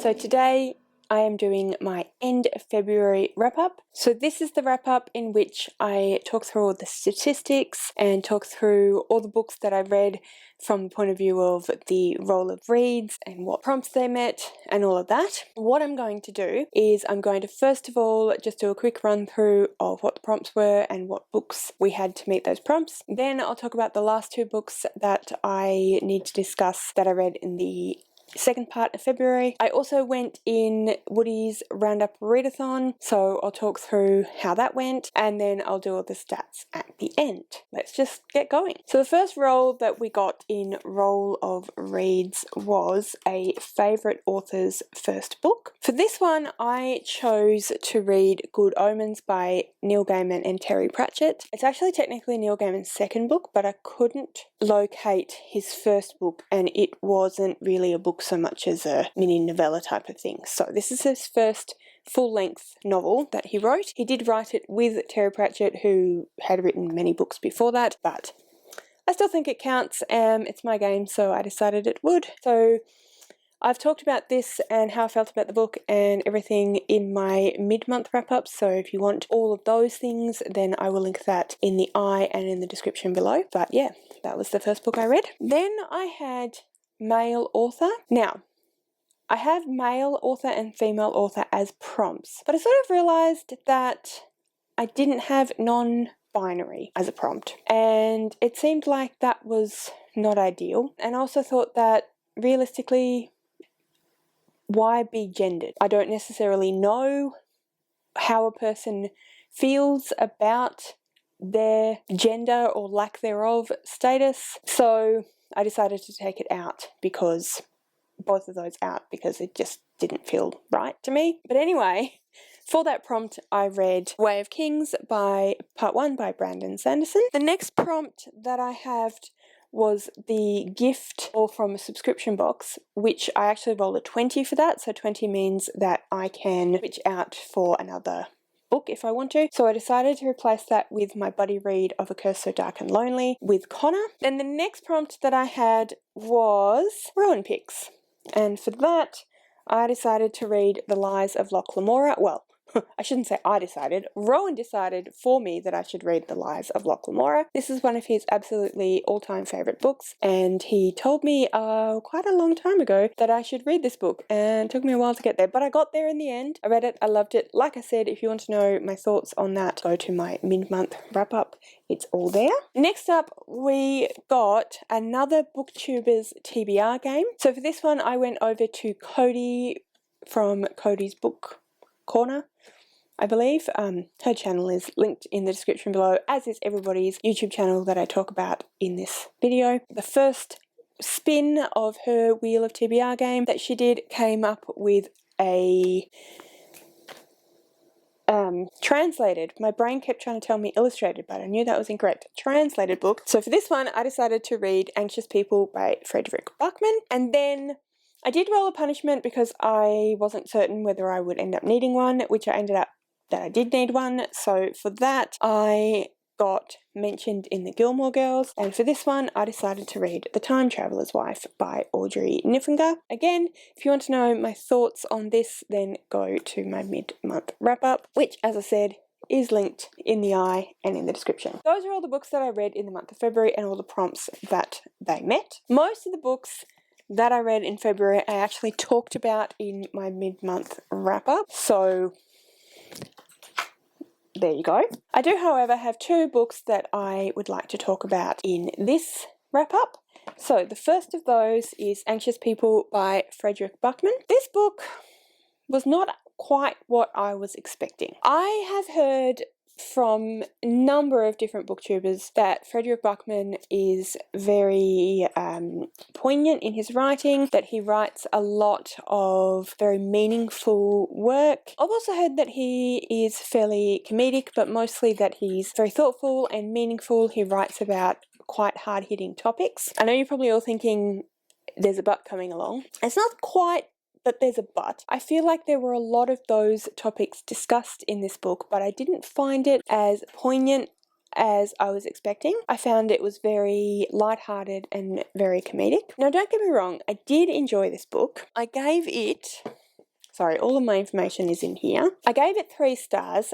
So today I am doing my end of February wrap up. So this is the wrap up in which I talk through all the statistics and talk through all the books that I read from the point of view of the role of reads and what prompts they met and all of that. What I'm going to do is I'm going to first of all just do a quick run through of what the prompts were and what books we had to meet those prompts. Then I'll talk about the last two books that I need to discuss that I read in the second part of February. I also went in Woody's Roundup Readathon, so I'll talk through how that went and then I'll do all the stats at the end. Let's just get going. So the first role that we got in Roll of Reads was a favourite author's first book. For this one I chose to read Good Omens by Neil Gaiman and Terry Pratchett. It's actually technically Neil Gaiman's second book, but I couldn't locate his first book and it wasn't really a book so much as a mini novella type of thing. So this is his first full-length novel that he wrote. He did write it with Terry Pratchett, who had written many books before that, but I still think it counts. It's my game, so I decided it would. So I've talked about this and how I felt about the book and everything in my mid-month wrap-up, so if you want all of those things, then I will link that in the eye and in the description below. But yeah, that was the first book I read. Then I had male author. Now, I have male author and female author as prompts, but I sort of realised that I didn't have non-binary as a prompt, and it seemed like that was not ideal. And I also thought that realistically, why be gendered? I don't necessarily know how a person feels about their gender or lack thereof status, so I decided to take it out because both of those out because it just didn't feel right to me. But anyway, for that prompt I read Way of Kings by Part 1 by Brandon Sanderson. The next prompt that I have was the gift or from a subscription box, which I actually rolled a 20 for that, so 20 means that I can switch out for another book if I want to. So I decided to replace that with my buddy read of A Curse So Dark and Lonely with Connor. Then the next prompt that I had was Rowan picks, and for that I decided to read The Lies of Loch Lamora. Well, I shouldn't say I decided. Rowan decided for me that I should read The Lies of Loch Lamora. This is one of his absolutely all-time favourite books, and he told me quite a long time ago that I should read this book, and it took me a while to get there, but I got there in the end. I read it, I loved it. Like I said, if you want to know my thoughts on that, go to my mid-month wrap-up. It's all there. Next up, we got another BookTubers TBR game. So for this one, I went over to Cody from Cody's Book Corner, I believe. Her channel is linked in the description below, as is everybody's YouTube channel that I talk about in this video. The first spin of her Wheel of TBR game that she did came up with a translated, my brain kept trying to tell me illustrated, but I knew that was incorrect, translated book. So for this one I decided to read Anxious People by Frederick Buckman, and then I did roll a punishment because I wasn't certain whether I would end up needing one, which I ended up that I did need one. So for that I got mentioned in the Gilmore Girls, and for this one I decided to read The Time Traveller's Wife by Audrey Niffinger. Again, if you want to know my thoughts on this, then go to my mid-month wrap-up, which, as I said, is linked in the eye and in the description. Those are all the books that I read in the month of February and all the prompts that they met. Most of the books that I read in February I actually talked about in my mid-month wrap-up, so there you go. I do, however, have two books that I would like to talk about in this wrap-up. So the first of those is Anxious People by Frederick Buckman. This book was not quite what I was expecting. I have heard from a number of different booktubers that Frederick Buckman is very poignant in his writing, that he writes a lot of very meaningful work. I've also heard that he is fairly comedic, but mostly that he's very thoughtful and meaningful. He writes about quite hard-hitting topics. I know you're probably all thinking there's a but coming along. It's not quite that there's a but. I feel like there were a lot of those topics discussed in this book, but I didn't find it as poignant as I was expecting. I found it was very lighthearted and very comedic. Now, don't get me wrong, I did enjoy this book. I gave it Sorry, all of my information is in here. I gave it 3 stars,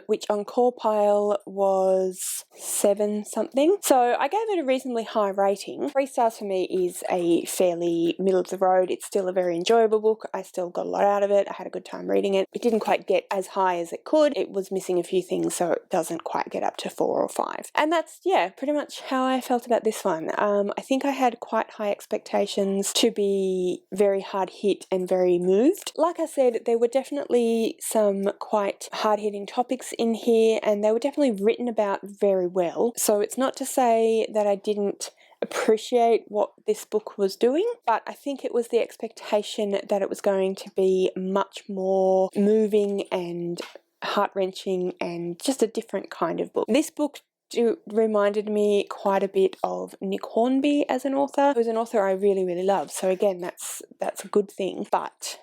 which on CawPile was 7 something. So I gave it a reasonably high rating. 3 stars for me is a fairly middle of the road. It's still a very enjoyable book. I still got a lot out of it. I had a good time reading it. It didn't quite get as high as it could. It was missing a few things, so it doesn't quite get up to 4 or 5. And that's, yeah, pretty much how I felt about this one. I think I had quite high expectations to be very hard hit and very moved. Like I said, there were definitely some quite hard-hitting topics in here, and they were definitely written about very well. So it's not to say that I didn't appreciate what this book was doing, but I think it was the expectation that it was going to be much more moving and heart-wrenching and just a different kind of book. This book reminded me quite a bit of Nick Hornby as an author, who's an author I really, really love. So again, that's a good thing, but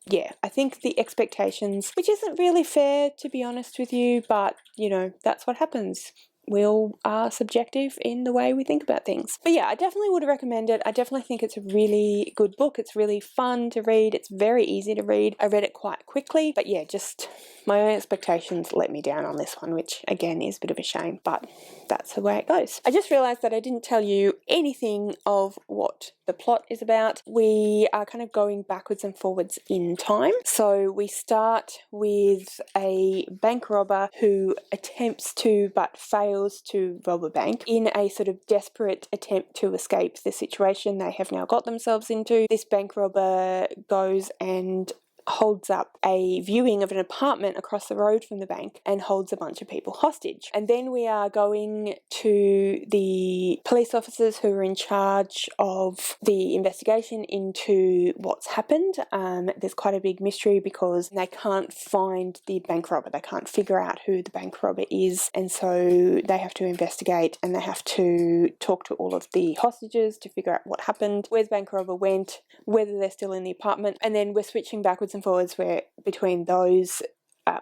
yeah, I think the expectations, which isn't really fair to be honest with you, but you know, that's what happens. We all are subjective in the way we think about things. But yeah, I definitely would recommend it. I definitely think it's a really good book. It's really fun to read. It's very easy to read. I read it quite quickly, but yeah, just my own expectations let me down on this one, which again is a bit of a shame, but that's the way it goes. I just realised that I didn't tell you anything of what the plot is about. We are kind of going backwards and forwards in time. So we start with a bank robber who attempts to but fails to rob a bank in a sort of desperate attempt to escape the situation they have now got themselves into. This bank robber goes and holds up a viewing of an apartment across the road from the bank and holds a bunch of people hostage. And then we are going to the police officers who are in charge of the investigation into what's happened. There's quite a big mystery because they can't find the bank robber. They can't figure out who the bank robber is, and so they have to investigate and they have to talk to all of the hostages to figure out what happened, where the bank robber went, whether they're still in the apartment, and then we're switching backwards and forwards where between those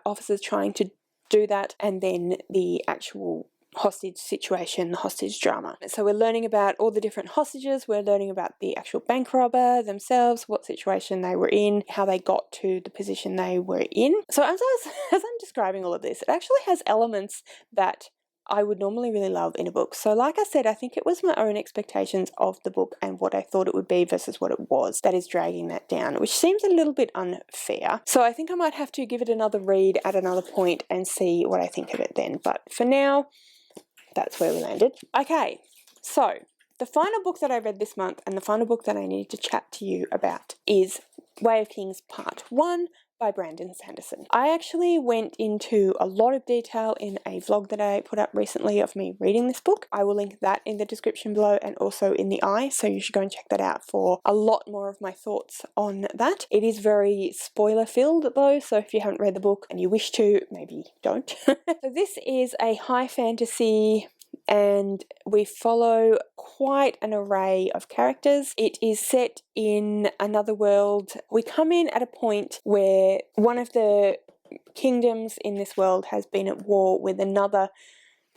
officers trying to do that and then the actual hostage situation, the hostage drama. So we're learning about all the different hostages, we're learning about the actual bank robber themselves, what situation they were in, how they got to the position they were in. So as I'm describing all of this, it actually has elements that I would normally really love in a book. So like I said, I think it was my own expectations of the book and what I thought it would be versus what it was that is dragging that down, which seems a little bit unfair. So I think I might have to give it another read at another point and see what I think of it then. But for now, that's where we landed. Okay, so the final book that I read this month and the final book that I need to chat to you about is Way of Kings Part 1 by Brandon Sanderson. I actually went into a lot of detail in a vlog that I put up recently of me reading this book. I will link that in the description below and also in the eye, so you should go and check that out for a lot more of my thoughts on that. It is very spoiler filled though, so if you haven't read the book and you wish to, maybe don't. So this is a high fantasy and we follow quite an array of characters. It is set in another world. We come in at a point where one of the kingdoms in this world has been at war with another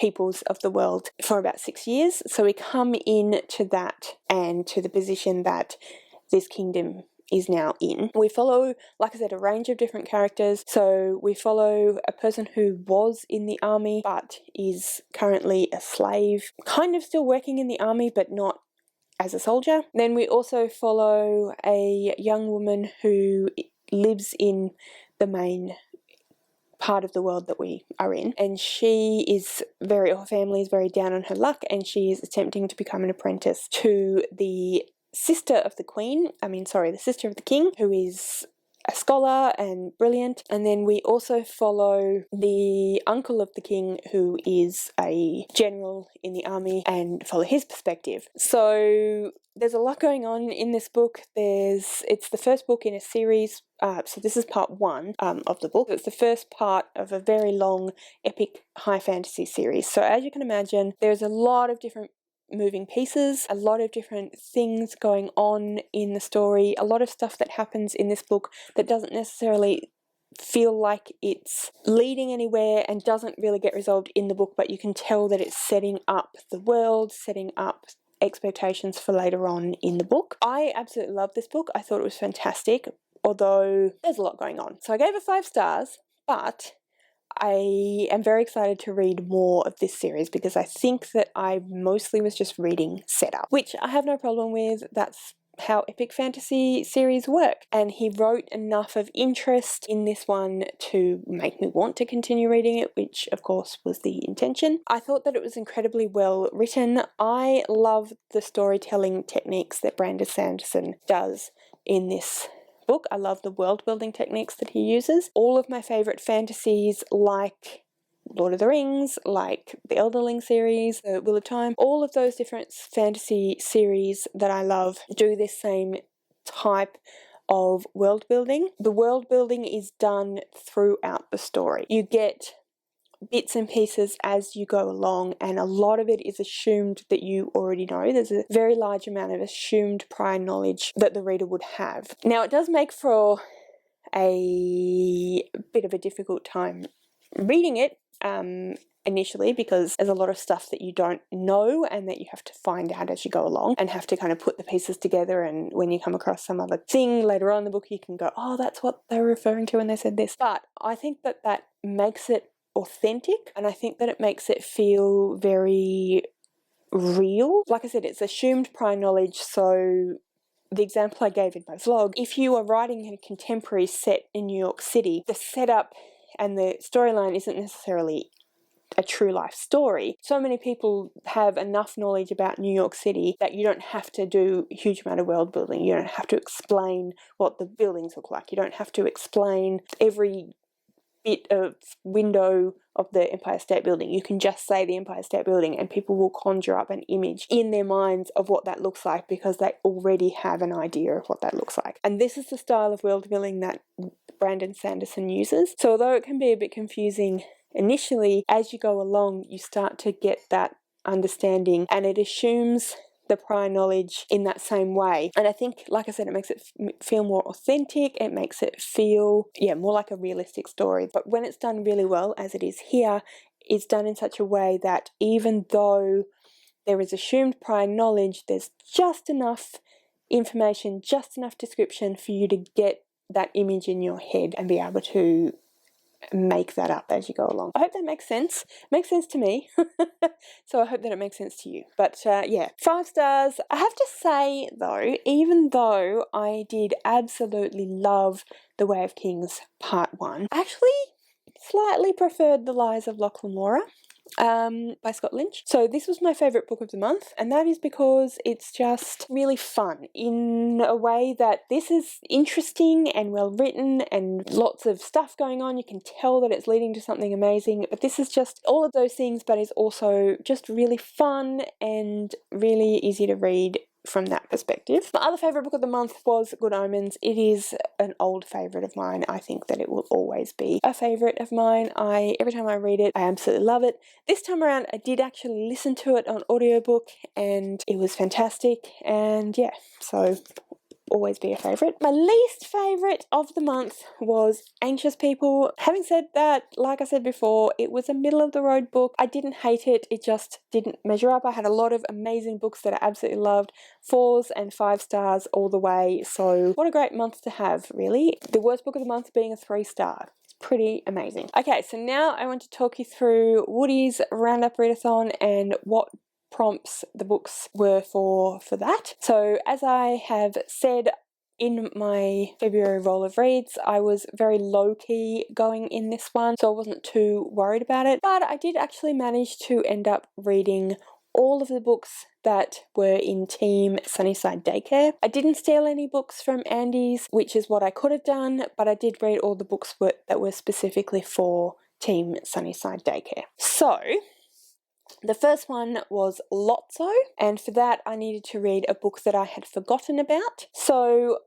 peoples of the world for about 6 years. So we come in to that and to the position that this kingdom is now in. We follow, like I said, a range of different characters. So we follow a person who was in the army but is currently a slave, kind of still working in the army but not as a soldier. Then we also follow a young woman who lives in the main part of the world that we are in, and her family is very down on her luck, and she is attempting to become an apprentice to the sister of the king, who is a scholar and brilliant. And then we also follow the uncle of the king, who is a general in the army, and follow his perspective. So there's a lot going on in this book. It's the first book in a series. So this is part 1 of the book. It's the first part of a very long, epic high fantasy series. So as you can imagine, there's a lot of different moving pieces, a lot of different things going on in the story, a lot of stuff that happens in this book that doesn't necessarily feel like it's leading anywhere and doesn't really get resolved in the book, but you can tell that it's setting up the world, setting up expectations for later on in the book. I absolutely love this book. I thought it was fantastic. although there's a lot going on. So I gave it 5 stars, but I am very excited to read more of this series because I think that I mostly was just reading setup, which I have no problem with. That's how epic fantasy series work, and he wrote enough of interest in this one to make me want to continue reading it, which of course was the intention. I thought that it was incredibly well written. I love the storytelling techniques that Brandon Sanderson does in this book. I love the world building techniques that he uses. All of my favourite fantasies, like Lord of the Rings, like the Elderling series, the Wheel of Time, all of those different fantasy series that I love do this same type of world building. The world building is done throughout the story. You get bits and pieces as you go along, and a lot of it is assumed that you already know. There's a very large amount of assumed prior knowledge that the reader would have. Now, it does make for a bit of a difficult time reading it initially, because there's a lot of stuff that you don't know and that you have to find out as you go along and have to kind of put the pieces together, and when you come across some other thing later on in the book you can go, oh, that's what they were referring to when they said this. But I think that that makes it authentic, and I think that it makes it feel very real. Like I said, it's assumed prior knowledge, so the example I gave in my vlog, if you are writing in a contemporary set in New York City, the setup and the storyline isn't necessarily a true life story. So many people have enough knowledge about New York City that you don't have to do a huge amount of world building. You don't have to explain what the buildings look like. You don't have to explain every bit of window of the Empire State Building. You can just say the Empire State Building and people will conjure up an image in their minds of what that looks like because they already have an idea of what that looks like. And this is the style of world building that Brandon Sanderson uses. So although it can be a bit confusing initially, as you go along you start to get that understanding, and it assumes the prior knowledge in that same way. And I think, like I said, it makes it feel more authentic. It makes it feel, more like a realistic story. But when it's done really well, as it is here, it's done in such a way that even though there is assumed prior knowledge, there's just enough information, just enough description for you to get that image in your head and be able to make that up as you go along. I hope that makes sense. It makes sense to me. So I hope that it makes sense to you. But 5 stars. I have to say though, even though I did absolutely love The Way of Kings Part 1, I actually slightly preferred The Lies of Loch Lamora by Scott Lynch. So this was my favourite book of the month, and that is because it's just really fun in a way that this is interesting and well written and lots of stuff going on. You can tell that it's leading to something amazing, but this is just all of those things, but is also just really fun and really easy to read from that perspective. My other favourite book of the month was Good Omens. It is an old favourite of mine. I think that it will always be a favourite of mine. Every time I read it, I absolutely love it. This time around, I did actually listen to it on audiobook and it was fantastic, and so always be a favourite. My least favourite of the month was Anxious People. Having said that, like I said before, it was a middle of the road book. I didn't hate it, it just didn't measure up. I had a lot of amazing books that I absolutely loved, 4s and 5 stars all the way, so what a great month to have, really. The worst book of the month being a 3-star. Pretty amazing. Okay, so now I want to talk you through Woody's Roundup Readathon and what prompts the books were for that. So as I have said in my February roll of reads, I was very low-key going in this one, so I wasn't too worried about it, but I did actually manage to end up reading all of the books that were in Team Sunnyside Day Care. I didn't steal any books from Andy's, which is what I could have done, but I did read all the books that were specifically for Team Sunnyside Day Care. So the first one was Lotso, and for that I needed to read a book that I had forgotten about. So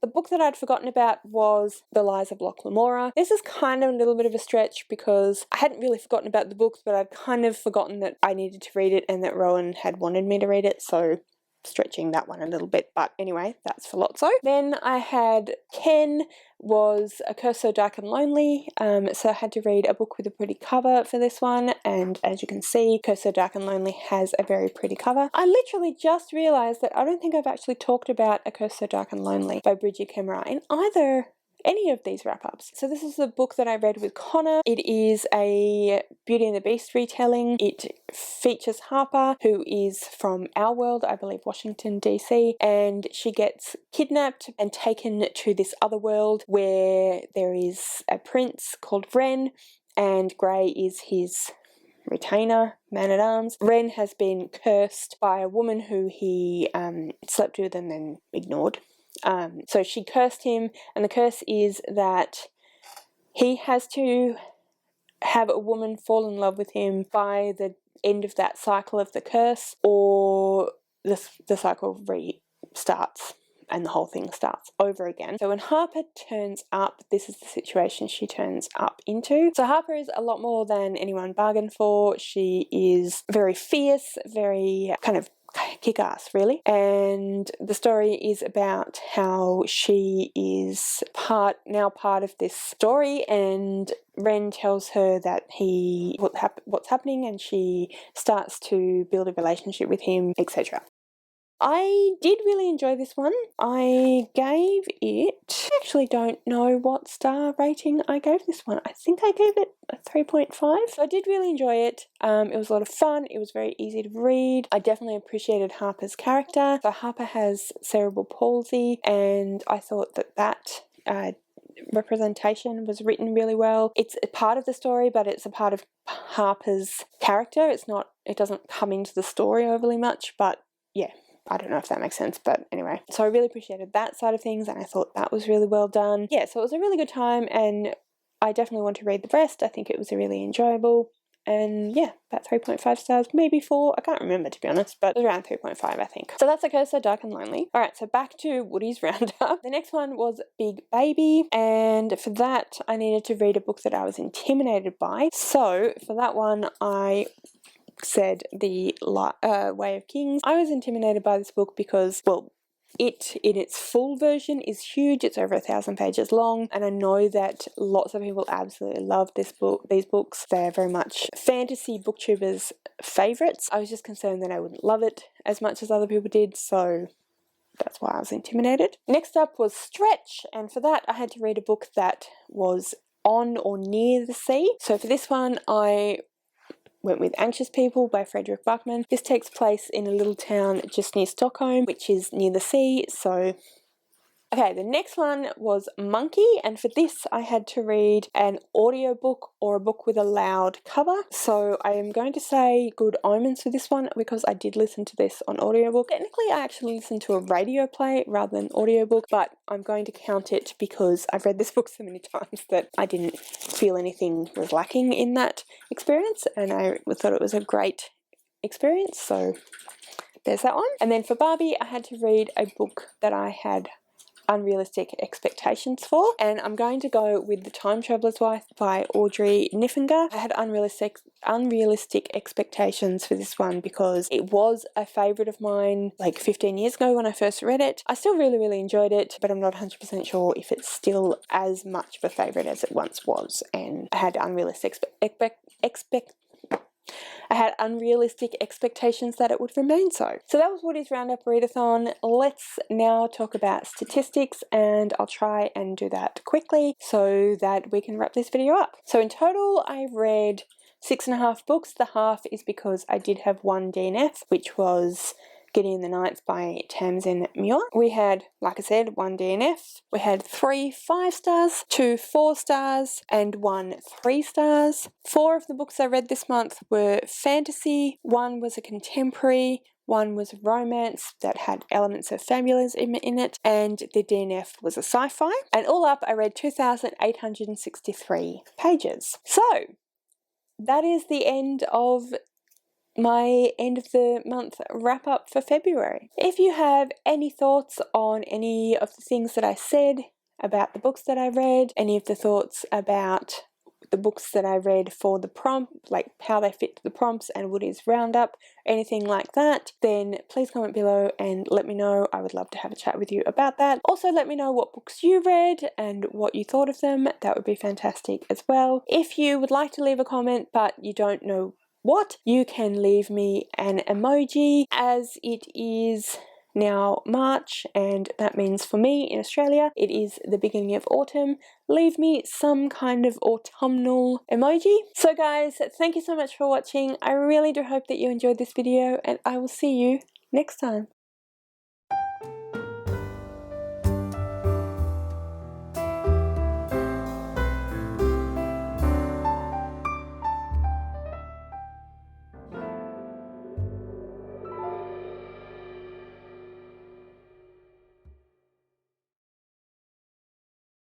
the book that I'd forgotten about was The Lies of Loch Lamora. This is kind of a little bit of a stretch because I hadn't really forgotten about the book, but I'd kind of forgotten that I needed to read it and that Rowan had wanted me to read it, so stretching that one a little bit, but anyway, that's for Lotso. Then I had Ken was A Curse So Dark and Lonely, so I had to read a book with a pretty cover for this one, and as you can see, Curse So Dark and Lonely has a very pretty cover. I literally just realised that I don't think I've actually talked about A Curse So Dark and Lonely by Bridget Kemmerer in any of these wrap-ups. So this is the book that I read with Connor. It is a Beauty and the Beast retelling. It features Harper, who is from our world, I believe Washington DC, and she gets kidnapped and taken to this other world where there is a prince called Wren, and Grey is his retainer, man-at-arms. Wren has been cursed by a woman who he slept with and then ignored. So she cursed him, and the curse is that he has to have a woman fall in love with him by the end of that cycle of the curse, or the cycle restarts and the whole thing starts over again. So when Harper turns up, this is the situation she turns up into. So Harper is a lot more than anyone bargained for. She is very fierce, very kind of kick-ass, really, and the story is about how she is part of this story, and Wren tells her that what's happening, and she starts to build a relationship with him, etc. I did really enjoy this one. I actually don't know what star rating I gave this one. I think I gave it a 3.5. So I did really enjoy it. It was a lot of fun. It was very easy to read. I definitely appreciated Harper's character. So Harper has cerebral palsy, and I thought that representation was written really well. It's a part of the story, but it's a part of Harper's character. It doesn't come into the story overly much, but yeah. I don't know if that makes sense, but anyway. So I really appreciated that side of things, and I thought that was really well done. Yeah, so it was a really good time, and I definitely want to read the rest. I think it was really enjoyable. And yeah, about 3.5 stars, maybe 4. I can't remember, to be honest, but it was around 3.5, I think. So that's A Curse So Dark and Lonely. Alright, so back to Woody's Roundup. The next one was Big Baby, and for that, I needed to read a book that I was intimidated by. So for that one, I said The Way of Kings. I was intimidated by this book because, well, it in its full version is huge. It's over 1,000 pages long, and I know that lots of people absolutely love these books. They're very much fantasy booktubers' favourites. I was just concerned that I wouldn't love it as much as other people did, so that's why I was intimidated. Next up was Stretch, and for that I had to read a book that was on or near the sea. So for this one, I went with Anxious People by Frederick Buckman. This takes place in a little town just near Stockholm, which is near the sea, so... Okay, the next one was Monkey, and for this I had to read an audiobook or a book with a loud cover. So I am going to say Good Omens for this one because I did listen to this on audiobook. Technically I actually listened to a radio play rather than audiobook, but I'm going to count it because I've read this book so many times that I didn't feel anything was lacking in that experience, and I thought it was a great experience, so there's that one. And then for Barbie I had to read a book that I had unrealistic expectations for, and I'm going to go with The Time Traveller's Wife by Audrey Niffinger. I had unrealistic expectations for this one because it was a favourite of mine like 15 years ago when I first read it. I still really enjoyed it, but I'm not 100% sure if it's still as much of a favourite as it once was, and I had unrealistic expectations that it would remain so. So that was Woody's Roundup Readathon. Let's now talk about statistics, and I'll try and do that quickly so that we can wrap this video up. So in total, I read 6.5 books. The half is because I did have one DNF, which was Gideon the Ninth by Tamsin Muir. We had, like I said, one DNF. We had 3 5 stars, 2 4 stars, and 1 3 stars. 4 of the books I read this month were fantasy, 1 was a contemporary, 1 was romance that had elements of fabulism in it, and the DNF was a sci-fi. And all up, I read 2,863 pages. So, that is the end of my end of the month wrap up for February. If you have any thoughts on any of the things that I said about the books that I read, any of the thoughts about the books that I read for the prompt, like how they fit to the prompts and Woody's Roundup, anything like that, then please comment below and let me know. I would love to have a chat with you about that. Also, let me know what books you read and what you thought of them. That would be fantastic as well. If you would like to leave a comment but you don't know what, you can leave me an emoji, as it is now March, and that means for me in Australia it is the beginning of autumn. Leave me some kind of autumnal emoji. So guys, thank you so much for watching. I really do hope that you enjoyed this video, and I will see you next time.